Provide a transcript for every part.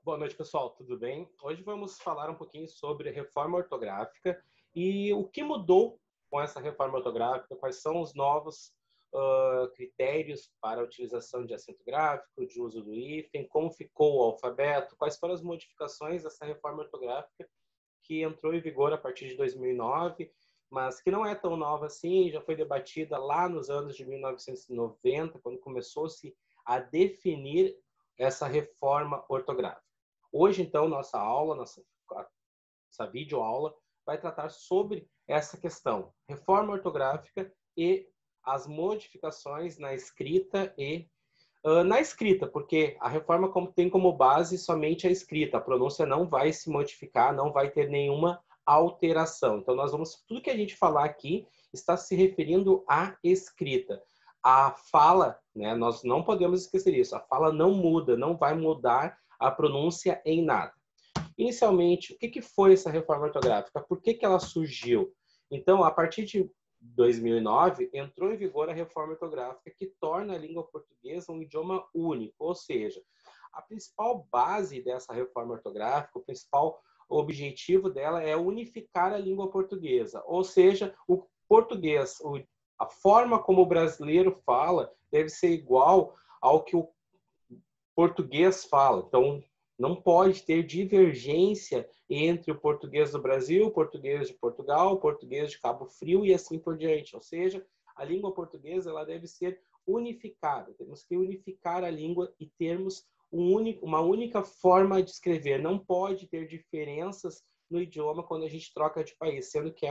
Boa noite, pessoal. Tudo bem? Hoje vamos falar um pouquinho sobre reforma ortográfica e o que mudou com essa reforma ortográfica, quais são os novos critérios para a utilização de acento gráfico, de uso do hífen, como ficou o alfabeto, quais foram as modificações dessa reforma ortográfica que entrou em vigor a partir de 2009, mas que não é tão nova assim, já foi debatida lá nos anos de 1990, quando começou-se a definir essa reforma ortográfica. Hoje, então, nossa videoaula vai tratar sobre essa questão, reforma ortográfica e as modificações na escrita na escrita, porque a reforma tem como base somente a escrita, a pronúncia não vai se modificar, não vai ter nenhuma alteração. Então, tudo que a gente falar aqui está se referindo à escrita. A fala, né, nós não podemos esquecer isso, a fala não muda, não vai mudar a pronúncia em nada. Inicialmente, o que foi essa reforma ortográfica? Por que ela surgiu? Então, a partir de 2009, entrou em vigor a reforma ortográfica que torna a língua portuguesa um idioma único, ou seja, a principal base dessa reforma ortográfica, o principal objetivo dela é unificar a língua portuguesa, ou seja, o português, a forma como o brasileiro fala deve ser igual ao que o português fala. Então, não pode ter divergência entre o português do Brasil, o português de Portugal, o português de Cabo Frio e assim por diante. Ou seja, a língua portuguesa ela deve ser unificada. Temos que unificar a língua e termos uma única forma de escrever. Não pode ter diferenças no idioma quando a gente troca de país, sendo que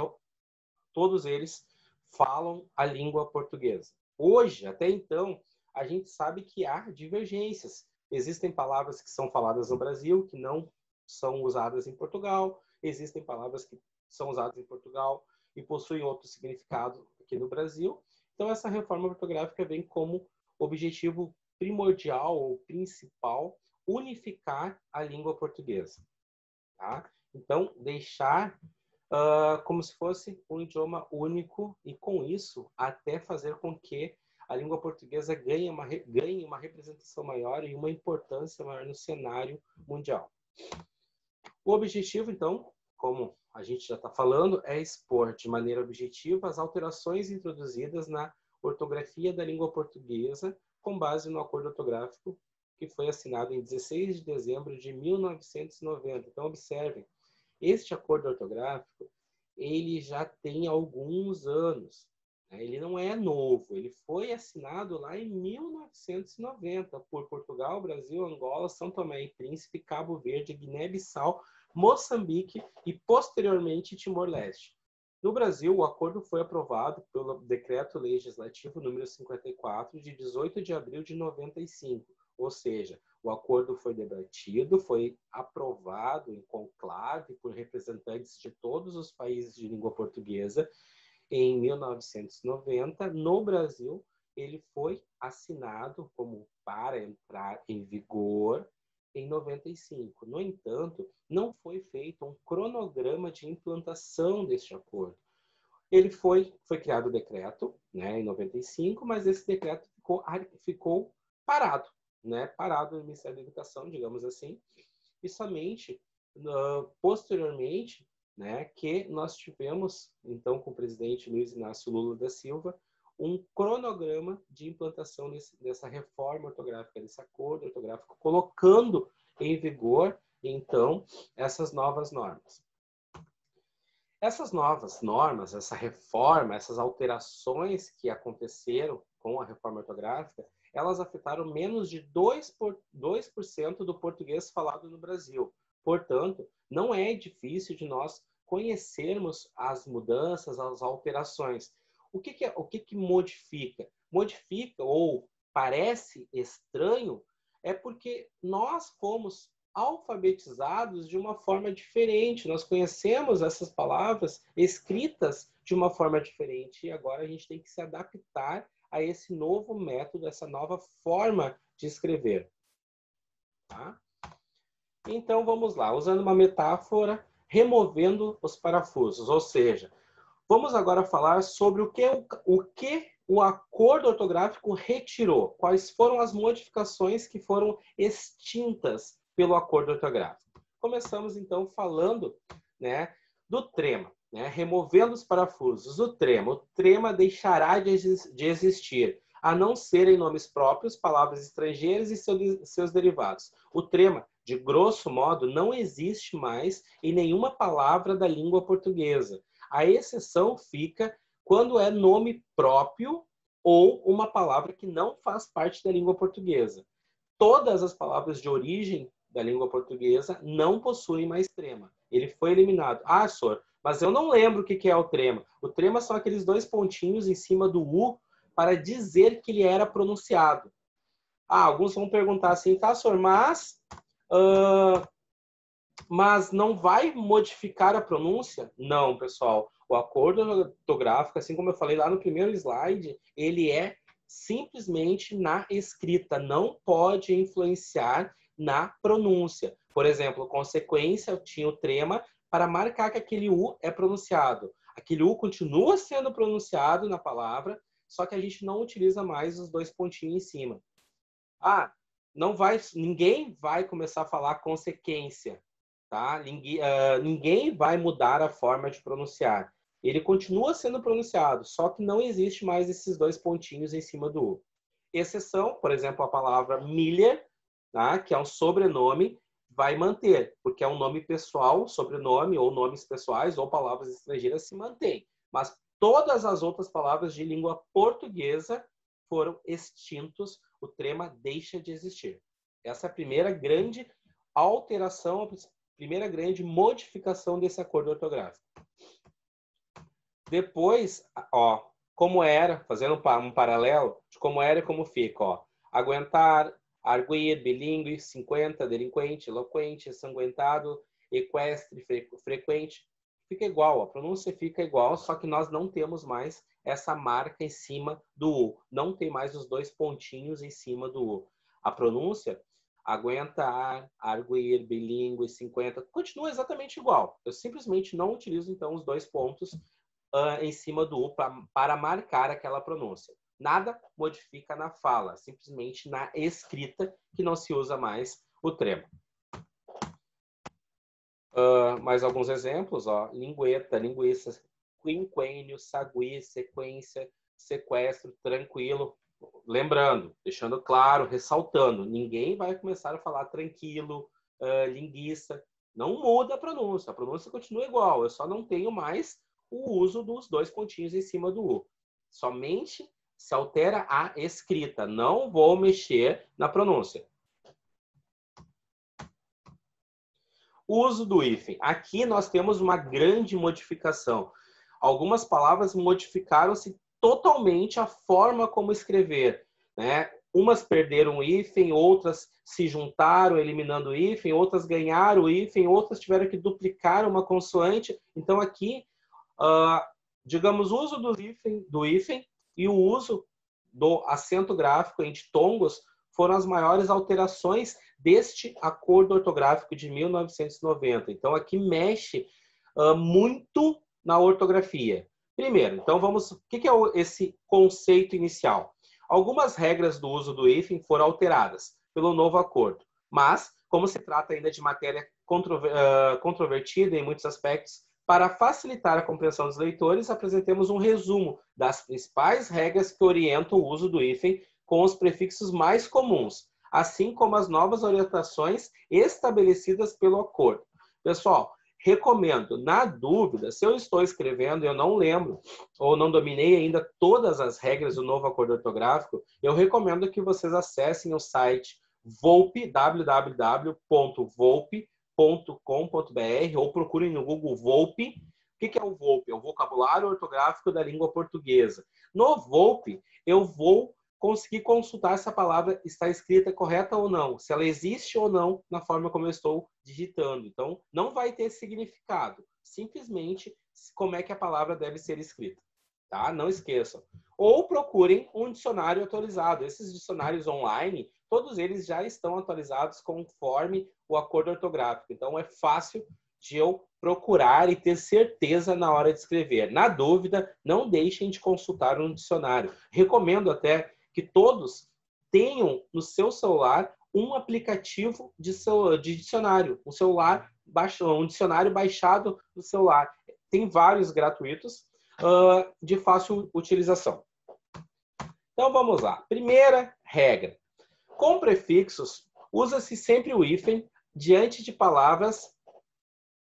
todos eles falam a língua portuguesa. Hoje, até então, a gente sabe que há divergências. Existem palavras que são faladas no Brasil que não são usadas em Portugal. Existem palavras que são usadas em Portugal e possuem outro significado aqui no Brasil. Então, essa reforma ortográfica vem como objetivo primordial ou principal unificar a língua portuguesa. Tá? Então, deixar como se fosse um idioma único e, com isso, até fazer com que a língua portuguesa ganhe uma representação maior e uma importância maior no cenário mundial. O objetivo, então, como a gente já está falando, é expor de maneira objetiva as alterações introduzidas na ortografia da língua portuguesa com base no acordo ortográfico que foi assinado em 16 de dezembro de 1990. Então, observem, este acordo ortográfico, ele já tem alguns anos. Ele não é novo, ele foi assinado lá em 1990 por Portugal, Brasil, Angola, São Tomé e Príncipe, Cabo Verde, Guiné-Bissau, Moçambique e, posteriormente, Timor-Leste. No Brasil, o acordo foi aprovado pelo Decreto Legislativo número 54, de 18 de abril de 95, ou seja, o acordo foi debatido, foi aprovado em conclave por representantes de todos os países de língua portuguesa em 1990. No Brasil, ele foi assinado como para entrar em vigor em 95. No entanto, não foi feito um cronograma de implantação deste acordo. Ele foi criado o decreto, né, em 95, mas esse decreto ficou parado, né, parado no Ministério da Educação, digamos assim, e somente posteriormente, né, que nós tivemos, então, com o presidente Luiz Inácio Lula da Silva, um cronograma de implantação dessa reforma ortográfica, desse acordo ortográfico, colocando em vigor, então, essas novas normas. Essas novas normas, essa reforma, essas alterações que aconteceram com a reforma ortográfica, elas afetaram menos de 2% do português falado no Brasil. Portanto, não é difícil de nós conhecermos as mudanças, as alterações. O que modifica? Modifica ou parece estranho é porque nós fomos alfabetizados de uma forma diferente. Nós conhecemos essas palavras escritas de uma forma diferente e agora a gente tem que se adaptar a esse novo método, essa nova forma de escrever. Tá? Então, vamos lá. Usando uma metáfora, removendo os parafusos. Ou seja, vamos agora falar sobre o que o acordo ortográfico retirou. Quais foram as modificações que foram extintas pelo acordo ortográfico. Começamos, então, falando, né, do trema, né? Removendo os parafusos. O trema deixará de existir, a não ser em nomes próprios, palavras estrangeiras e seus derivados. O trema, de grosso modo, não existe mais em nenhuma palavra da língua portuguesa. A exceção fica quando é nome próprio ou uma palavra que não faz parte da língua portuguesa. Todas as palavras de origem da língua portuguesa não possuem mais trema. Ele foi eliminado. Ah, senhor, mas eu não lembro o que é o trema. O trema são aqueles dois pontinhos em cima do U para dizer que ele era pronunciado. Ah, alguns vão perguntar assim, tá, senhor, mas não vai modificar a pronúncia? Não, pessoal. O acordo ortográfico, assim como eu falei lá no primeiro slide, ele é simplesmente na escrita, não pode influenciar na pronúncia. Por exemplo, consequência, tinha o trema para marcar que aquele U é pronunciado. Aquele U continua sendo pronunciado na palavra, só que a gente não utiliza mais os dois pontinhos em cima. Ah, ninguém vai começar a falar consequência, tá? Ninguém vai mudar a forma de pronunciar. Ele continua sendo pronunciado, só que não existe mais esses dois pontinhos em cima do U. Exceção, por exemplo, a palavra Miller, tá? Que é um sobrenome, vai manter, porque é um nome pessoal, sobrenome, ou nomes pessoais, ou palavras estrangeiras se mantém. Mas todas as outras palavras de língua portuguesa foram extintos, o trema deixa de existir. Essa é a primeira grande alteração, a primeira grande modificação desse acordo ortográfico. Depois, ó, como era, fazendo um paralelo de como era e como fica, ó. Aguentar, arguir, bilíngue, 50, delinquente, eloquente, ensanguentado, equestre, frequente. Fica igual, a pronúncia fica igual, só que nós não temos mais essa marca em cima do U. Não tem mais os dois pontinhos em cima do U. A pronúncia, aguentar, arguir, bilíngue, 50, continua exatamente igual. Eu simplesmente não utilizo, então, os dois pontos em cima do U para marcar aquela pronúncia. Nada modifica na fala, simplesmente na escrita, que não se usa mais o trema. Mais alguns exemplos, ó. Lingueta, linguiça, quinquênio, sagui, sequência, sequestro, tranquilo. Lembrando, deixando claro, ressaltando, ninguém vai começar a falar tranquilo, linguiça. Não muda a pronúncia continua igual, eu só não tenho mais o uso dos dois pontinhos em cima do U. Somente se altera a escrita, não vou mexer na pronúncia. O uso do hífen. Aqui nós temos uma grande modificação. Algumas palavras modificaram-se totalmente a forma como escrever, né? Umas perderam o hífen, outras se juntaram eliminando o hífen, outras ganharam o hífen, outras tiveram que duplicar uma consoante. Então aqui, digamos, o uso do hífen e o uso do acento gráfico em ditongos foram as maiores alterações deste acordo ortográfico de 1990. Então, aqui mexe muito na ortografia. Primeiro, então o que é esse conceito inicial? Algumas regras do uso do hífen foram alteradas pelo novo acordo, mas, como se trata ainda de matéria controvertida em muitos aspectos, para facilitar a compreensão dos leitores, apresentemos um resumo das principais regras que orientam o uso do hífen com os prefixos mais comuns, assim como as novas orientações estabelecidas pelo acordo. Pessoal, recomendo, na dúvida, se eu estou escrevendo e eu não lembro ou não dominei ainda todas as regras do novo acordo ortográfico, eu recomendo que vocês acessem o site Volpe, www.volpe.com.br, ou procurem no Google Volpe. O que é o Volpe? É o vocabulário ortográfico da língua portuguesa. No Volpe, eu vou conseguir consultar se a palavra está escrita correta ou não, se ela existe ou não na forma como eu estou digitando. Então, não vai ter significado, simplesmente como é que a palavra deve ser escrita, tá? Não esqueçam. Ou procurem um dicionário atualizado. Esses dicionários online, todos eles já estão atualizados conforme o acordo ortográfico. Então, é fácil de eu procurar e ter certeza na hora de escrever. Na dúvida, não deixem de consultar um dicionário. Recomendo até que todos tenham no seu celular um aplicativo de dicionário, um dicionário baixado no celular. Tem vários gratuitos de fácil utilização. Então, vamos lá. Primeira regra. Com prefixos, usa-se sempre o hífen diante de palavras...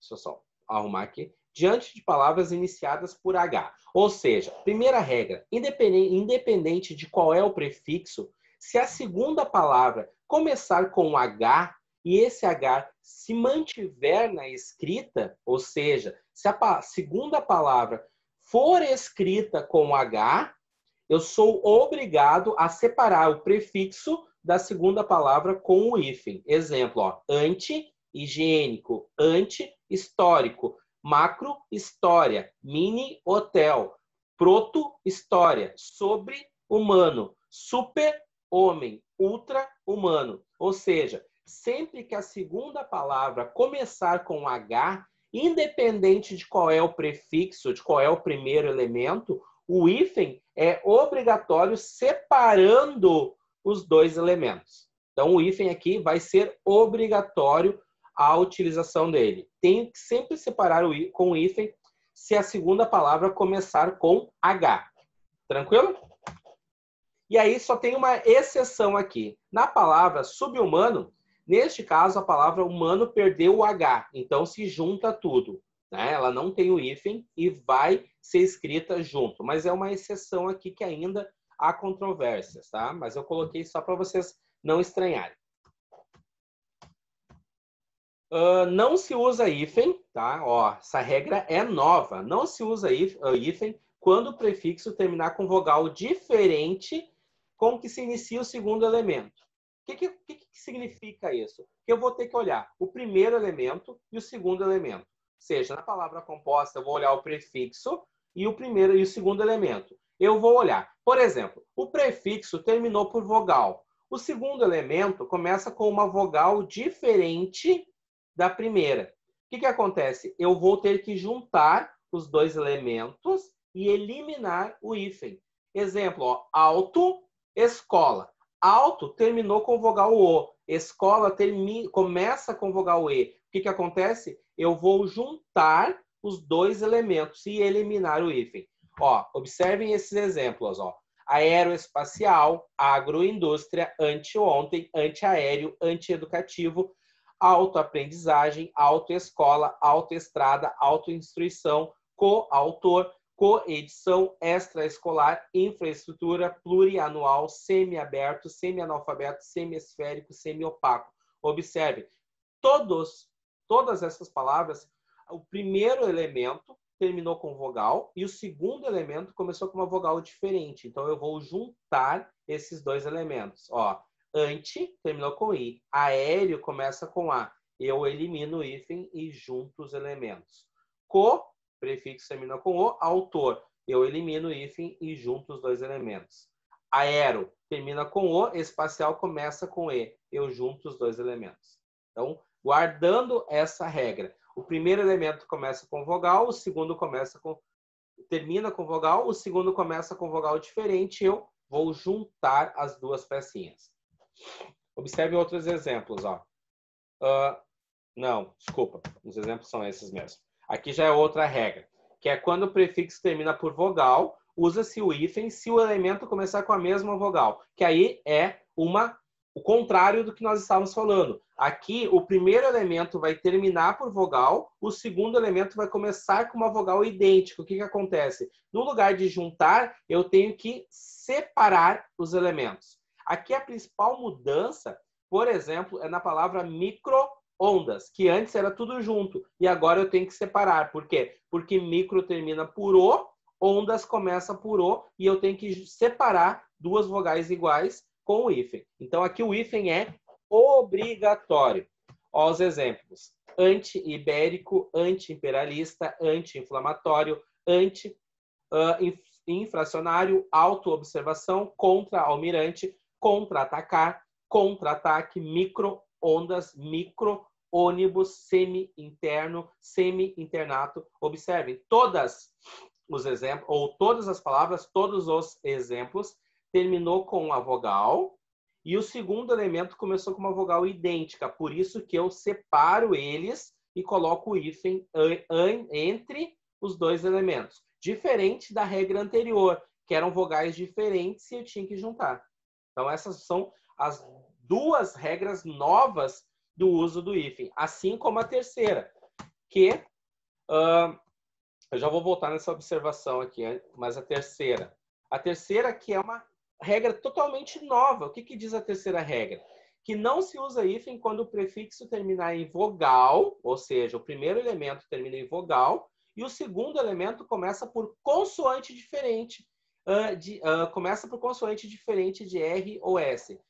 Deixa eu só arrumar aqui. Diante de palavras iniciadas por H. Ou seja, primeira regra, independente de qual é o prefixo, se a segunda palavra começar com H e esse H se mantiver na escrita, ou seja, se a segunda palavra for escrita com H, eu sou obrigado a separar o prefixo da segunda palavra com o hífen. Exemplo, ó, anti-higiênico, anti-histórico, macro-história, mini-hotel, proto-história, sobre-humano, super-homem, ultra-humano. Ou seja, sempre que a segunda palavra começar com H, independente de qual é o prefixo, de qual é o primeiro elemento, o hífen é obrigatório separando os dois elementos. Então, o hífen aqui vai ser obrigatório a utilização dele. Tem que sempre separar com o hífen se a segunda palavra começar com H. Tranquilo? E aí só tem uma exceção aqui. Na palavra subhumano, neste caso, a palavra humano perdeu o H. Então, se junta tudo. Né? Ela não tem o hífen e vai ser escrita junto. Mas é uma exceção aqui que ainda há controvérsias, tá? Mas eu coloquei só para vocês não estranharem. Não se usa hífen, tá? Ó, essa regra é nova. Não se usa hífen quando o prefixo terminar com vogal diferente com que se inicia o segundo elemento. O que significa isso? Que eu vou ter que olhar o primeiro elemento e o segundo elemento. Ou seja, na palavra composta, eu vou olhar o prefixo e o primeiro e o segundo elemento. Eu vou olhar, por exemplo, o prefixo terminou por vogal. O segundo elemento começa com uma vogal diferente da primeira. O que acontece? Eu vou ter que juntar os dois elementos e eliminar o hífen. Exemplo, ó, auto, escola. Auto terminou com vogal O. Escola começa com vogal E. O que acontece? Eu vou juntar os dois elementos e eliminar o hífen. Ó, observem esses exemplos. Ó. Aeroespacial, agroindústria, anteontem, antiaéreo, antieducativo, autoaprendizagem, autoescola, autoestrada, autoinstruição, coautor, coedição, extraescolar, infraestrutura, plurianual, semiaberto, semianalfabeto, semiesférico, semiopaco. Observe, todas essas palavras, o primeiro elemento terminou com vogal e o segundo elemento começou com uma vogal diferente. Então, eu vou juntar esses dois elementos. Ó, anti terminou com I. Aéreo começa com A. Eu elimino o hífen e junto os elementos. Prefixo termina com O. Autor. Eu elimino o hífen e junto os dois elementos. Aero termina com O. Espacial começa com E. Eu junto os dois elementos. Então, guardando essa regra. O primeiro elemento começa com vogal, o segundo termina com vogal, o segundo começa com vogal diferente. Eu vou juntar as duas pecinhas. Observe outros exemplos. Ó. Não, desculpa. Os exemplos são esses mesmo. Aqui já é outra regra, que é quando o prefixo termina por vogal, usa-se o hífen se o elemento começar com a mesma vogal, que aí é o contrário do que nós estávamos falando. Aqui, o primeiro elemento vai terminar por vogal, o segundo elemento vai começar com uma vogal idêntica. O que acontece? No lugar de juntar, eu tenho que separar os elementos. Aqui, a principal mudança, por exemplo, é na palavra micro-ondas, que antes era tudo junto, e agora eu tenho que separar. Por quê? Porque micro termina por O, ondas começa por O, e eu tenho que separar duas vogais iguais com o hífen. Então, aqui o hífen é obrigatório. Ó, os exemplos. Anti-ibérico, anti-imperialista, anti-inflamatório, anti-infracionário, auto-observação, contra-almirante, contra-atacar, contra-ataque, micro-ondas, micro-ônibus, semi-interno, semi-internato. Observem, todas os exemplos, ou todas as palavras, todos os exemplos, terminou com a vogal e o segundo elemento começou com uma vogal idêntica, por isso que eu separo eles e coloco o hífen entre os dois elementos. Diferente da regra anterior, que eram vogais diferentes e eu tinha que juntar. Então, essas são as duas regras novas do uso do hífen, assim como a terceira, que eu já vou voltar nessa observação aqui, mas a terceira que é uma regra totalmente nova. O que diz a terceira regra? Que não se usa hífen quando o prefixo terminar em vogal, ou seja, o primeiro elemento termina em vogal, e o segundo elemento começa por consoante diferente, começa por consoante diferente de R ou S. O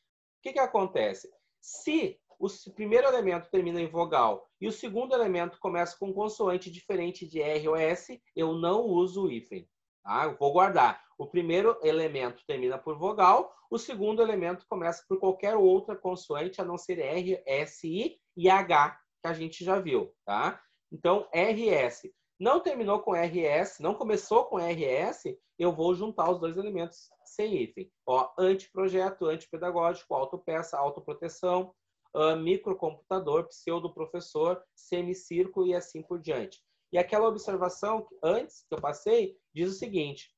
que acontece? Se o primeiro elemento termina em vogal e o segundo elemento começa com consoante diferente de R ou S, eu não uso o hífen. Tá? Eu vou guardar. O primeiro elemento termina por vogal, o segundo elemento começa por qualquer outra consoante, a não ser R, S, I e H, que a gente já viu. Tá? Então, RS. Não terminou com RS, não começou com RS, eu vou juntar os dois elementos sem hífen. Ó, anteprojeto, antipedagógico, autopeça, autoproteção, microcomputador, pseudoprofessor, semicírculo e assim por diante. E aquela observação antes que eu passei diz o seguinte,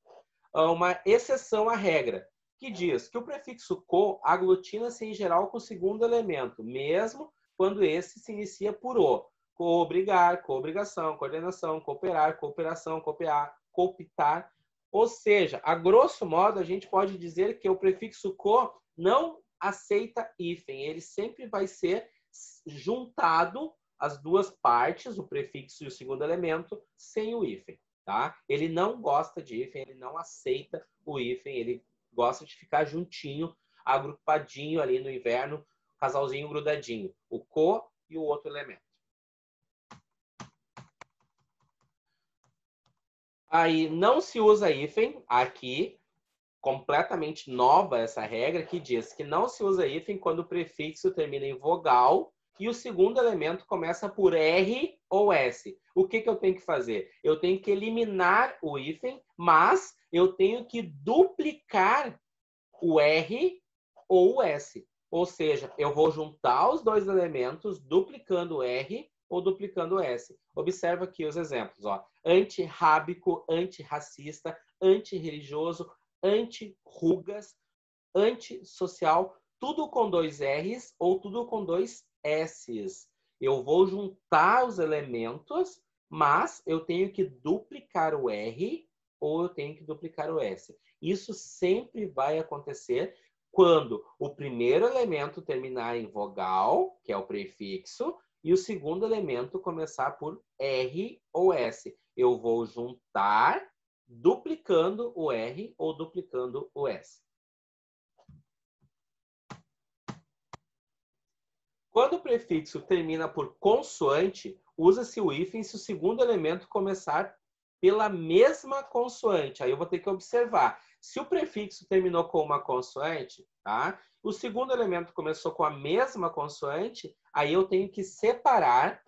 uma exceção à regra, que diz que o prefixo co aglutina-se em geral com o segundo elemento, mesmo quando esse se inicia por o. Coobrigar, coobrigação, coordenação, cooperar, cooperação, cooptar. Ou seja, a grosso modo, a gente pode dizer que o prefixo co não aceita hífen. Ele sempre vai ser juntado as duas partes, o prefixo e o segundo elemento, sem o hífen. Tá? Ele não gosta de hífen, ele não aceita o hífen, ele gosta de ficar juntinho, agrupadinho ali no inverno, casalzinho grudadinho. O co e o outro elemento. Aí não se usa hífen aqui, completamente nova essa regra, que diz que não se usa hífen quando o prefixo termina em vogal e o segundo elemento começa por R ou S. O que eu tenho que fazer? Eu tenho que eliminar o hífen, mas eu tenho que duplicar o R ou o S. Ou seja, eu vou juntar os dois elementos, duplicando o R ou duplicando o S. Observa aqui os exemplos. Ó. Antirrábico, antirracista, antirreligioso, anti-rugas, antissocial, tudo com dois R's ou tudo com dois S's. Eu vou juntar os elementos, mas eu tenho que duplicar o R ou eu tenho que duplicar o S. Isso sempre vai acontecer quando o primeiro elemento terminar em vogal, que é o prefixo, e o segundo elemento começar por R ou S. Eu vou juntar duplicando o R ou duplicando o S. Quando o prefixo termina por consoante, usa-se o hífen se o segundo elemento começar pela mesma consoante. Aí eu vou ter que observar. Se o prefixo terminou com uma consoante, tá? O segundo elemento começou com a mesma consoante, aí eu tenho que separar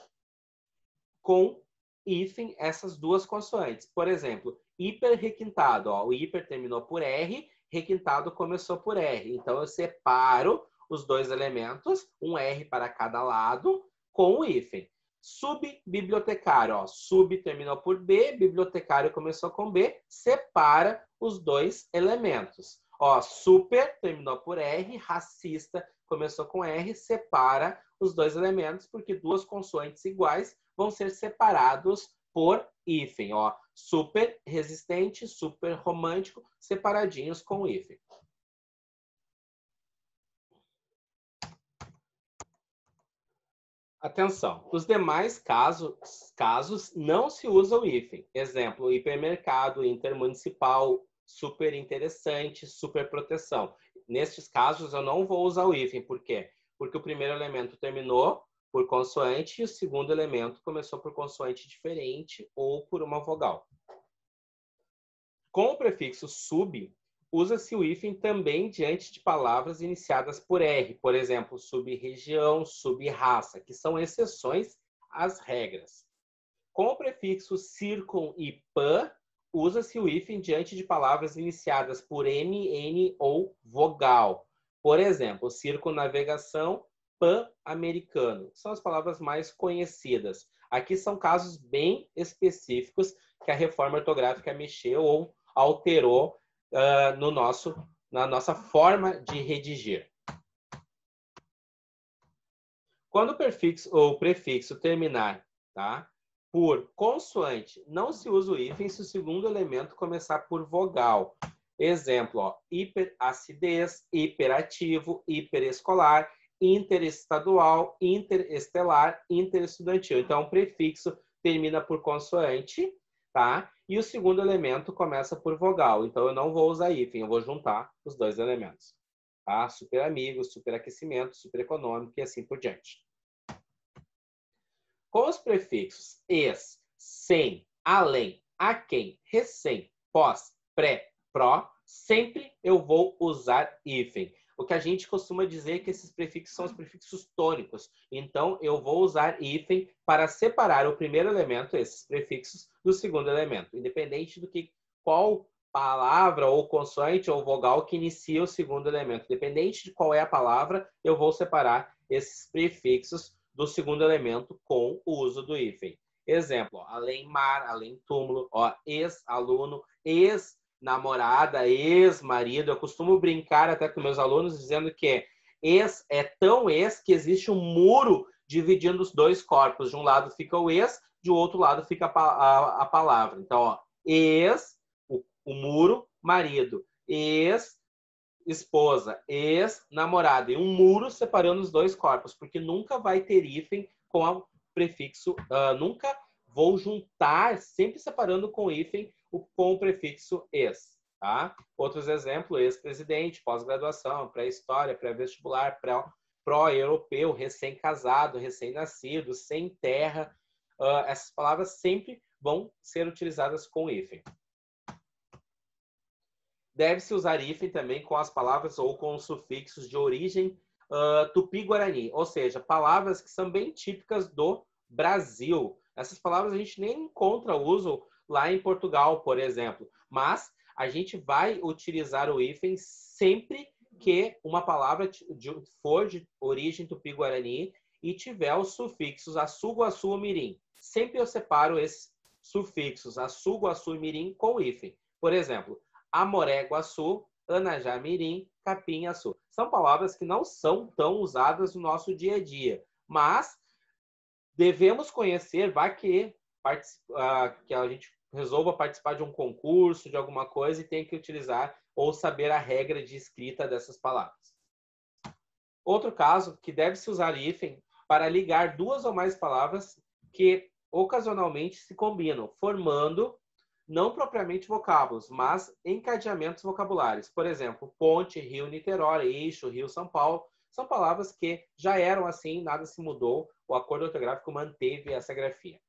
com hífen essas duas consoantes. Por exemplo, hiper requintado. Ó, o hiper terminou por R, requintado começou por R. Então, eu separo os dois elementos, um R para cada lado, com o hífen. Subbibliotecário. Ó, sub terminou por B, bibliotecário começou com B, separa os dois elementos. Ó, super terminou por R, racista começou com R, separa os dois elementos, porque duas consoantes iguais vão ser separados por hífen. Ó, super resistente, super romântico, separadinhos com hífen. Atenção, os demais casos não se usa o hífen. Exemplo, hipermercado, intermunicipal, super interessante, super proteção. Nestes casos, eu não vou usar o hífen. Por quê? Porque o primeiro elemento terminou por consoante e o segundo elemento começou por consoante diferente ou por uma vogal. Com o prefixo sub, usa-se o hífen também diante de palavras iniciadas por R, por exemplo, sub-região, sub-raça, que são exceções às regras. Com o prefixo circun e pan, usa-se o hífen diante de palavras iniciadas por M, N ou vogal. Por exemplo, circunnavegação, pan-americano. São as palavras mais conhecidas. Aqui são casos bem específicos que a reforma ortográfica mexeu ou alterou na nossa forma de redigir. Quando o prefixo terminar, tá, por consoante, não se usa o hífen se o segundo elemento começar por vogal. Exemplo, ó, hiperacidez, hiperativo, hiperescolar, interestadual, interestelar, interestudantil. Então, o prefixo termina por consoante, tá? E o segundo elemento começa por vogal. Então, eu não vou usar hífen, eu vou juntar os dois elementos. Tá? Super amigo, super aquecimento, super econômico e assim por diante. Com os prefixos es, sem, além, a quem, recém, pós, pré, pró, sempre eu vou usar hífen. O que a gente costuma dizer é que esses prefixos são os prefixos tônicos. Então, eu vou usar hífen para separar o primeiro elemento, esses prefixos, do segundo elemento, independente do que qual palavra ou consoante ou vogal que inicia o segundo elemento. Independente de qual é a palavra, eu vou separar esses prefixos do segundo elemento com o uso do hífen. Exemplo, ó, além mar, além túmulo, ó, ex-aluno, ex-namorada, ex-marido. Eu costumo brincar até com meus alunos dizendo que ex é tão ex que existe um muro dividindo os dois corpos. De um lado fica o ex, de outro lado fica a palavra. Então, ó, ex, o muro, marido, ex-esposa, ex-namorada, e um muro separando os dois corpos, porque nunca vai ter hífen com o prefixo, nunca vou juntar, sempre separando com hífen com o prefixo ex. Tá? Outros exemplos, ex-presidente, pós-graduação, pré-história, pré-vestibular, pró-europeu, recém-casado, recém-nascido, sem terra. Essas palavras sempre vão ser utilizadas com hífen. Deve-se usar hífen também com as palavras ou com os sufixos de origem tupi-guarani, ou seja, palavras que são bem típicas do Brasil. Essas palavras a gente nem encontra uso lá em Portugal, por exemplo, mas a gente vai utilizar o hífen sempre que uma palavra for de origem tupi-guarani e tiver os sufixos açu, guaçu, mirim. Sempre eu separo esses sufixos açu, guaçu e mirim com hífen. Por exemplo, Amoré-Guaçu, Anajá-Mirim, Capim-Açu. São palavras que não são tão usadas no nosso dia a dia, mas devemos conhecer, vai que a gente resolva participar de um concurso, de alguma coisa, e tem que utilizar ou saber a regra de escrita dessas palavras. Outro caso, que deve-se usar hífen para ligar duas ou mais palavras que ocasionalmente se combinam, formando não propriamente vocábulos, mas encadeamentos vocabulares. Por exemplo, ponte, Rio, Niterói, eixo, Rio, São Paulo. São palavras que já eram assim, nada se mudou. O acordo ortográfico manteve essa grafia.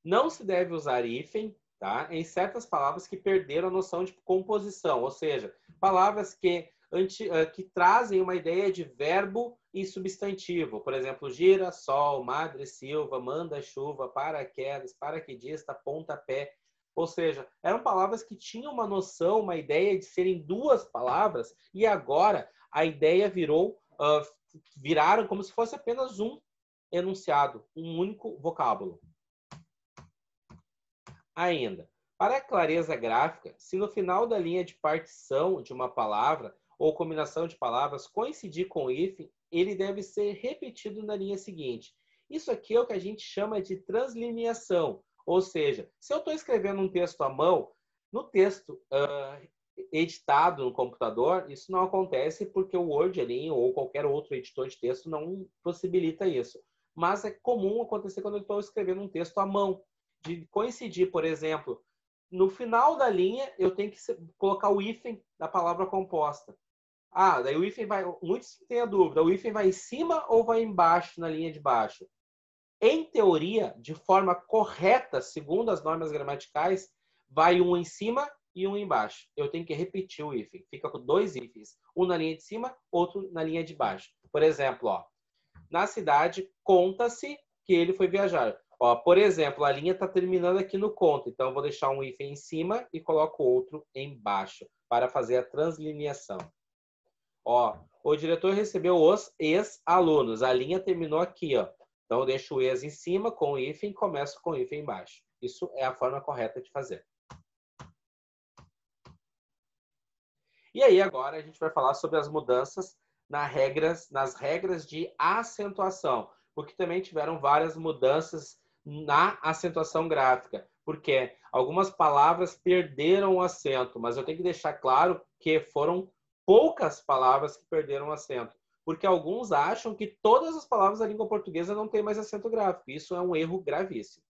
Não se deve usar hífen, tá, em certas palavras que perderam a noção de composição, ou seja, palavras que trazem uma ideia de verbo e substantivo. Por exemplo, gira, sol, madre, silva, manda, chuva, paraquedas, paraquedista, pontapé. Ou seja, eram palavras que tinham uma noção, uma ideia de serem duas palavras, e agora a ideia viraram como se fosse apenas um enunciado, um único vocábulo. Ainda, para a clareza gráfica, se no final da linha de partição de uma palavra ou combinação de palavras coincidir com o hífen, ele deve ser repetido na linha seguinte. Isso aqui é o que a gente chama de translineação. Ou seja, se eu estou escrevendo um texto à mão, no texto editado no computador, isso não acontece porque o Word ali, ou qualquer outro editor de texto não possibilita isso. Mas é comum acontecer quando eu estou escrevendo um texto à mão. De coincidir, por exemplo, no final da linha, eu tenho que colocar o hífen da palavra composta. Daí o hífen vai... Muitos têm a dúvida, o hífen vai em cima ou vai embaixo, na linha de baixo? Em teoria, de forma correta, segundo as normas gramaticais, vai um em cima e um embaixo. Eu tenho que repetir o hífen. Fica com dois hífens. Um na linha de cima, outro na linha de baixo. Por exemplo, ó, na cidade, conta-se que ele foi viajar. Ó, por exemplo, a linha está terminando aqui no conto. Então, eu vou deixar um hífen em cima e coloco outro embaixo. para fazer a translineação. Ó, o diretor recebeu os ex-alunos. A linha terminou aqui, ó. Então, eu deixo o ex em cima com o hífen e começo com o hífen embaixo. Isso é a forma correta de fazer. E aí, agora, a gente vai falar sobre as mudanças nas regras de acentuação, porque também tiveram várias mudanças na acentuação gráfica, porque algumas palavras perderam o acento, mas eu tenho que deixar claro que foram poucas palavras que perderam o acento, porque alguns acham que todas as palavras da língua portuguesa não têm mais acento gráfico. Isso é um erro gravíssimo.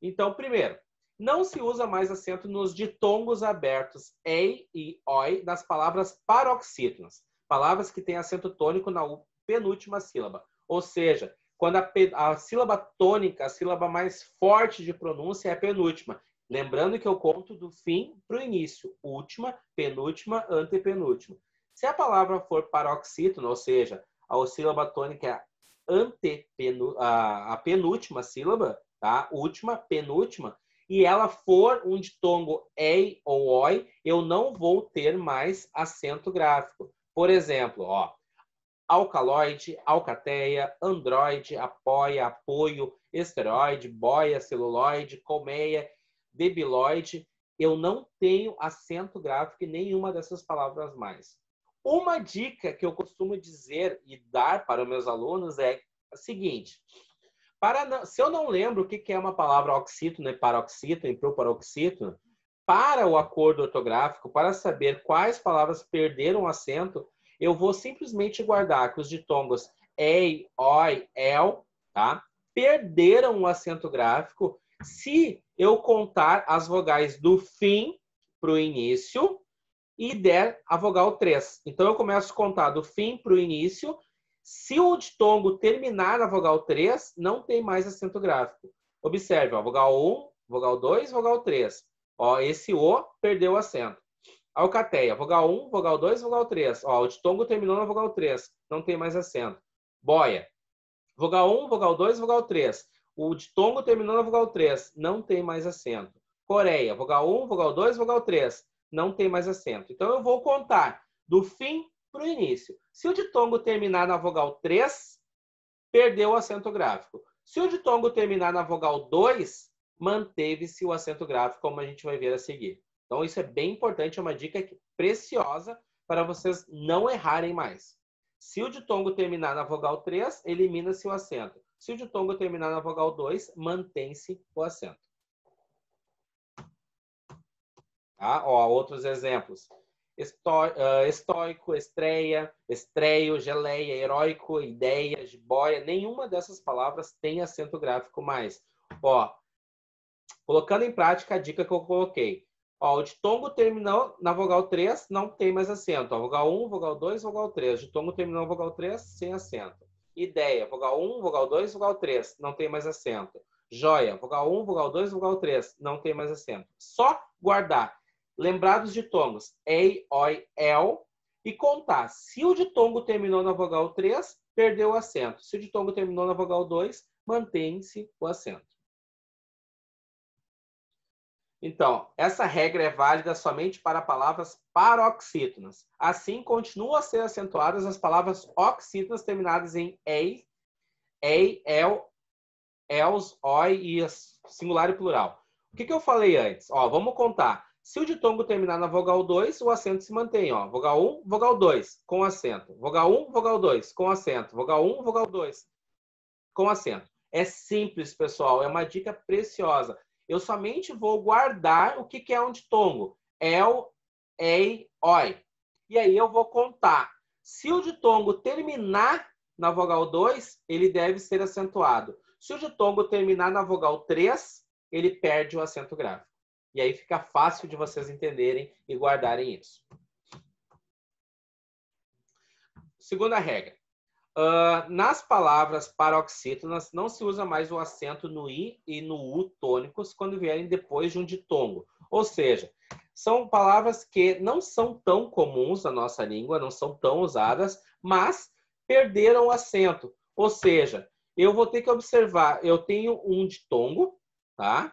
Então, primeiro, não se usa mais acento nos ditongos abertos ei e oi das palavras paroxítonas, palavras que têm acento tônico na penúltima sílaba. Ou seja, quando a sílaba tônica, a sílaba mais forte de pronúncia é a penúltima. Lembrando que eu conto do fim para o início. Última, penúltima, antepenúltima. Se a palavra for paroxítona, ou seja, a sílaba tônica é a penúltima sílaba, tá? Última, penúltima, e ela for um ditongo ei ou oi, eu não vou ter mais acento gráfico. Por exemplo, ó, alcaloide, alcateia, androide, apoia, apoio, esteroide, boia, celuloide, colmeia, debiloide. Eu não tenho acento gráfico em nenhuma dessas palavras mais. Uma dica que eu costumo dizer e dar para os meus alunos é a seguinte: se eu não lembro o que é uma palavra oxítona e paroxítona e proparoxítona, para o acordo ortográfico, para saber quais palavras perderam acento, eu vou simplesmente guardar que os ditongos ei, oi, el, tá? Perderam o acento gráfico se eu contar as vogais do fim para o início e der a vogal 3. Então, eu começo a contar do fim para o início. Se o ditongo terminar na vogal 3, não tem mais acento gráfico. Observe, ó, vogal 1, vogal 2, vogal 3. Ó, esse O perdeu o acento. Alcateia, vogal 1, vogal 2, vogal 3. Ó, o ditongo terminou na vogal 3, não tem mais acento. Boia, vogal 1, vogal 2, vogal 3. O ditongo terminou na vogal 3, não tem mais acento. Coreia, vogal 1, vogal 2, vogal 3, não tem mais acento. Então, eu vou contar do fim para o início. Se o ditongo terminar na vogal 3, perdeu o acento gráfico. Se o ditongo terminar na vogal 2, manteve-se o acento gráfico, como a gente vai ver a seguir. Então, isso é bem importante, é uma dica preciosa para vocês não errarem mais. Se o ditongo terminar na vogal 3, elimina-se o acento. Se o ditongo terminar na vogal 2, mantém-se o acento. Tá? Ó, outros exemplos. Estoico, estreia, estreio, geleia, heróico, ideia, jiboia. Nenhuma dessas palavras tem acento gráfico mais. Ó, colocando em prática a dica que eu coloquei. Ó, o ditongo terminou na vogal 3, não tem mais acento. Ó, vogal 1, vogal 2, vogal 3. O ditongo terminou na vogal 3, sem acento. Ideia, vogal 1, vogal 2, vogal 3. Não tem mais acento. Joia, vogal 1, vogal 2, vogal 3. Não tem mais acento. Só guardar. Lembrar dos ditongos ei, oi, el e contar. Se o ditongo terminou na vogal 3, perdeu o acento. Se o ditongo terminou na vogal 2, mantém-se o acento. Então, essa regra é válida somente para palavras paroxítonas. Assim, continuam a ser acentuadas as palavras oxítonas terminadas em ei, el, els, oi e singular e plural. O que eu falei antes? Ó, vamos contar. Se o ditongo terminar na vogal 2, o acento se mantém. Ó. Vogal 1, vogal 2, com acento. Vogal 1, vogal 2, com acento. Vogal 1, vogal 2, com acento. É simples, pessoal. É uma dica preciosa. Eu somente vou guardar o que é um ditongo. El, ei, oi. E aí eu vou contar. Se o ditongo terminar na vogal 2, ele deve ser acentuado. Se o ditongo terminar na vogal 3, ele perde o acento gráfico. E aí fica fácil de vocês entenderem e guardarem isso. Segunda regra. Nas palavras paroxítonas, não se usa mais o acento no I e no U tônicos quando vierem depois de um ditongo. Ou seja, são palavras que não são tão comuns na nossa língua, não são tão usadas, mas perderam o acento. Ou seja, eu vou ter que observar, eu tenho um ditongo, tá?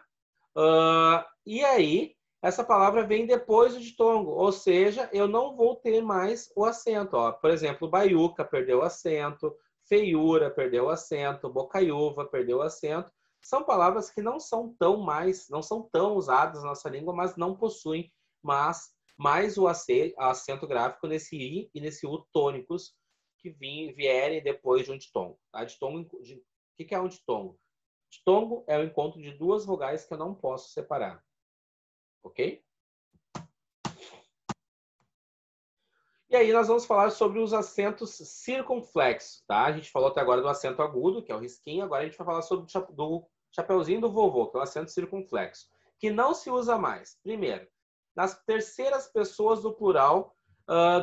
E aí, essa palavra vem depois do ditongo, ou seja, eu não vou ter mais o acento. Ó. Por exemplo, baiuca perdeu o acento, feiura perdeu o acento, bocaiúva perdeu o acento. São palavras que não são tão usadas na nossa língua, mas não possuem mais o acento gráfico nesse i e nesse u tônicos que vierem depois de um ditongo. Tá? O que é um ditongo? Ditongo é o encontro de duas vogais que eu não posso separar. Ok? E aí nós vamos falar sobre os acentos circunflexos, tá? A gente falou até agora do acento agudo, que é o risquinho, agora a gente vai falar sobre do chapeuzinho do vovô, que é o acento circunflexo, que não se usa mais. Primeiro, nas terceiras pessoas do plural,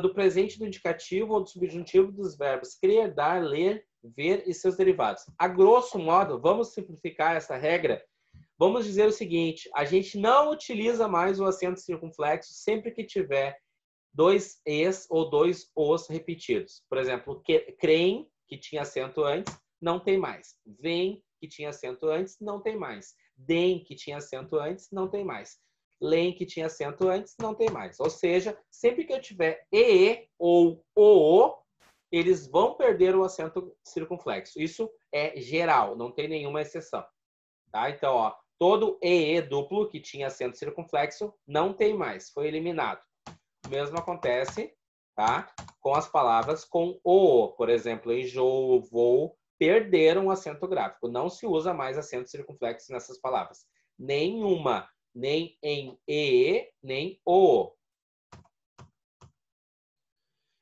do presente do indicativo ou do subjuntivo dos verbos crer, dar, ler, ver e seus derivados. A grosso modo, vamos simplificar essa regra. Vamos dizer o seguinte, a gente não utiliza mais o acento circunflexo sempre que tiver dois es ou dois os repetidos. Por exemplo, creem, que tinha acento antes, não tem mais. Vem, que tinha acento antes, não tem mais. Dem, que tinha acento antes, não tem mais. Leem, que tinha acento antes, não tem mais. Ou seja, sempre que eu tiver e ou o, eles vão perder o acento circunflexo. Isso é geral, não tem nenhuma exceção. Tá? Então, ó, todo EE duplo que tinha acento circunflexo não tem mais, foi eliminado. O mesmo acontece, tá, com as palavras com o. Por exemplo, enjoo, voo, perderam o acento gráfico. Não se usa mais acento circunflexo nessas palavras. Nenhuma, nem em EE, nem o.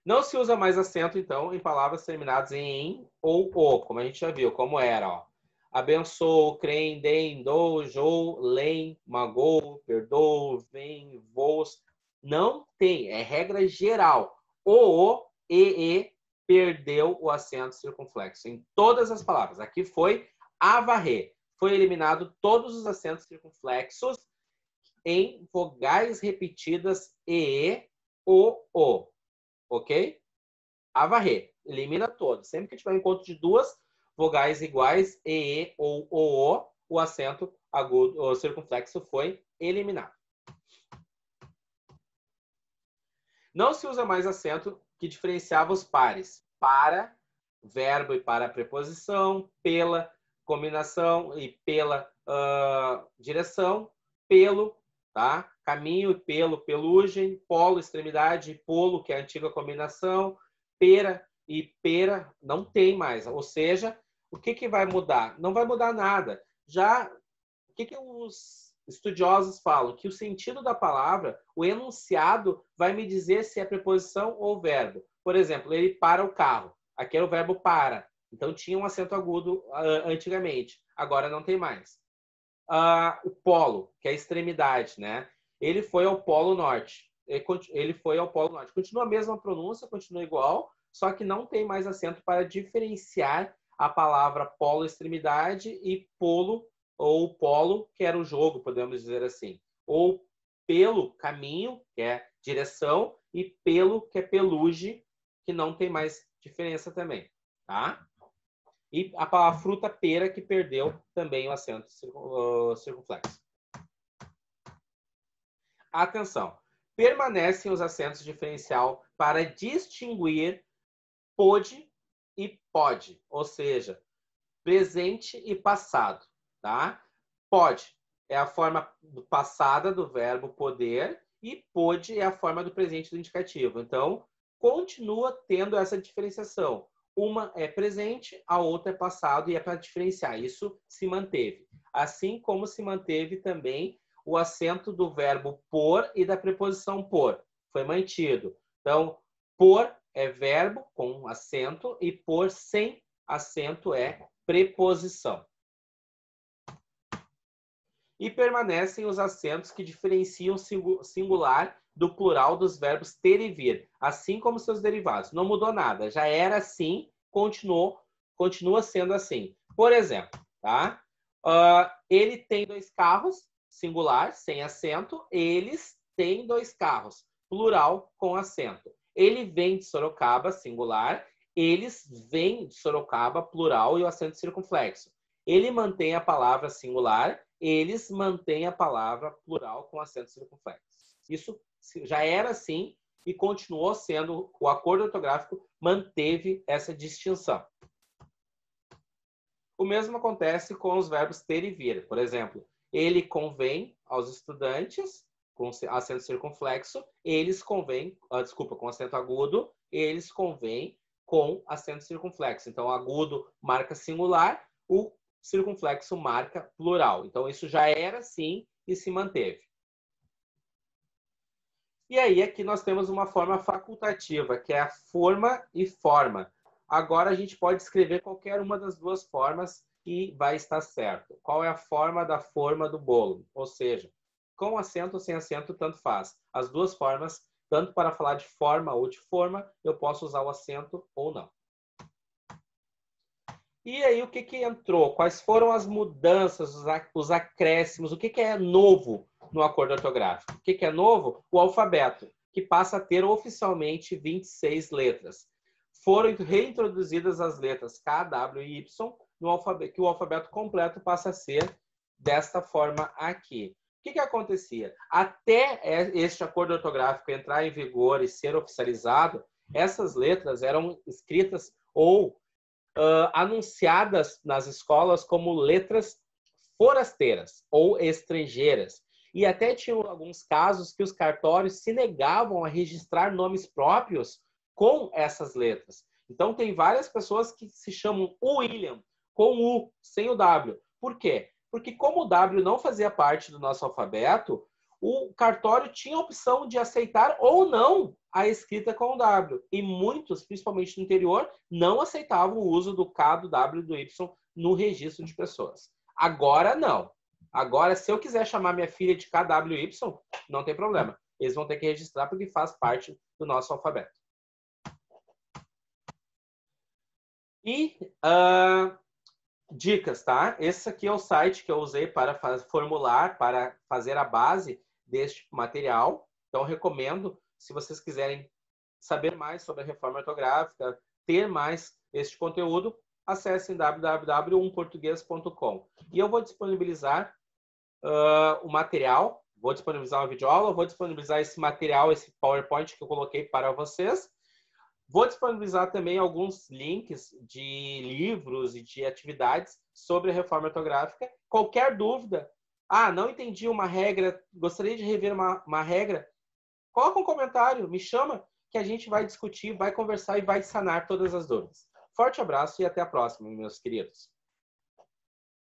Não se usa mais acento, então, em palavras terminadas em ou o, como a gente já viu, como era, ó. Abençoo, creem, deem, dou, jou, leem, magou, perdoo, vem, voos. Não tem, é regra geral. O, e, perdeu o acento circunflexo em todas as palavras. Aqui foi a varrer. Foi eliminado todos os acentos circunflexos em vogais repetidas e, o. Ok? A varrer. Elimina todos. Sempre que tiver um encontro de duas vogais iguais, e, ou, o acento agudo, o circunflexo foi eliminado. Não se usa mais acento que diferenciava os pares. Para, verbo e para preposição, pela, combinação e pela direção, pelo, tá? Caminho e pelo, pelugem, polo, extremidade e polo, que é a antiga combinação, pera e pera, não tem mais. Ou seja, o que vai mudar? Não vai mudar nada. Já, o que os estudiosos falam? Que o sentido da palavra, o enunciado, vai me dizer se é preposição ou verbo. Por exemplo, ele para o carro. Aqui era o verbo para. Então, tinha um acento agudo antigamente. Agora não tem mais. O polo, que é a extremidade, né? Ele foi ao Polo Norte. Ele foi ao Polo Norte. Continua a mesma pronúncia, continua igual, só que não tem mais acento para diferenciar a palavra polo, extremidade, e polo, ou polo, que era o jogo, podemos dizer assim. Ou pelo, caminho, que é direção, e pelo, que é peluge, que não tem mais diferença também, tá? E a fruta pera, que perdeu também o acento circunflexo. Atenção! Permanecem os acentos diferencial para distinguir pôde e pode, ou seja, presente e passado, tá? Pode é a forma passada do verbo poder e pôde é a forma do presente do indicativo. Então, continua tendo essa diferenciação. Uma é presente, a outra é passado, e é para diferenciar. Isso se manteve. Assim como se manteve também o acento do verbo por e da preposição por. Foi mantido. Então, por é verbo com acento e por sem acento é preposição. E permanecem os acentos que diferenciam singular do plural dos verbos ter e vir, assim como seus derivados. Não mudou nada, já era assim, continua sendo assim. Por exemplo, tá? Ele tem 2 carros, singular, sem acento. Eles têm 2 carros, plural, com acento. Ele vem de Sorocaba, singular. Eles vêm de Sorocaba, plural, e o acento circunflexo. Ele mantém a palavra singular. eles mantêm a palavra plural com acento circunflexo. Isso já era assim e continuou sendo, o acordo ortográfico manteve essa distinção. O mesmo acontece com os verbos ter e vir. Por exemplo, ele convém aos estudantes, com acento circunflexo, eles convêm, com acento agudo, eles convêm com acento circunflexo. Então, o agudo marca singular, o circunflexo marca plural. Então, isso já era assim e se manteve. E aí, aqui nós temos uma forma facultativa, que é a forma e forma. Agora, a gente pode escrever qualquer uma das duas formas e vai estar certo. Qual é a forma da forma do bolo? Ou seja, com acento ou sem acento, tanto faz. As duas formas, tanto para falar de forma ou de forma, eu posso usar o acento ou não. E aí, o que entrou? Quais foram as mudanças, os acréscimos? O que é novo no acordo ortográfico? O que é novo? O alfabeto, que passa a ter oficialmente 26 letras. Foram reintroduzidas as letras K, W e Y, no alfabeto, que o alfabeto completo passa a ser desta forma aqui. O que acontecia? Até este acordo ortográfico entrar em vigor e ser oficializado, essas letras eram escritas ou anunciadas nas escolas como letras forasteiras ou estrangeiras. E até tinham alguns casos que os cartórios se negavam a registrar nomes próprios com essas letras. Então, tem várias pessoas que se chamam William, com U, sem o W. Por quê? Porque como o W não fazia parte do nosso alfabeto, o cartório tinha a opção de aceitar ou não a escrita com o W. E muitos, principalmente no interior, não aceitavam o uso do K, do W e do Y no registro de pessoas. Agora, não. Agora, se eu quiser chamar minha filha de KWY, não tem problema. Eles vão ter que registrar porque faz parte do nosso alfabeto. E dicas, tá? Esse aqui é o site que eu usei para formular, para fazer a base deste material. Então, recomendo, se vocês quiserem saber mais sobre a reforma ortográfica, ter mais este conteúdo, acessem www.umportugues.com. E eu vou disponibilizar o material, vou disponibilizar uma videoaula, vou disponibilizar esse material, esse PowerPoint que eu coloquei para vocês. Vou disponibilizar também alguns links de livros e de atividades sobre a reforma ortográfica. Qualquer dúvida, não entendi uma regra, gostaria de rever uma regra, coloca um comentário, me chama, que a gente vai discutir, vai conversar e vai sanar todas as dúvidas. Forte abraço e até a próxima, meus queridos.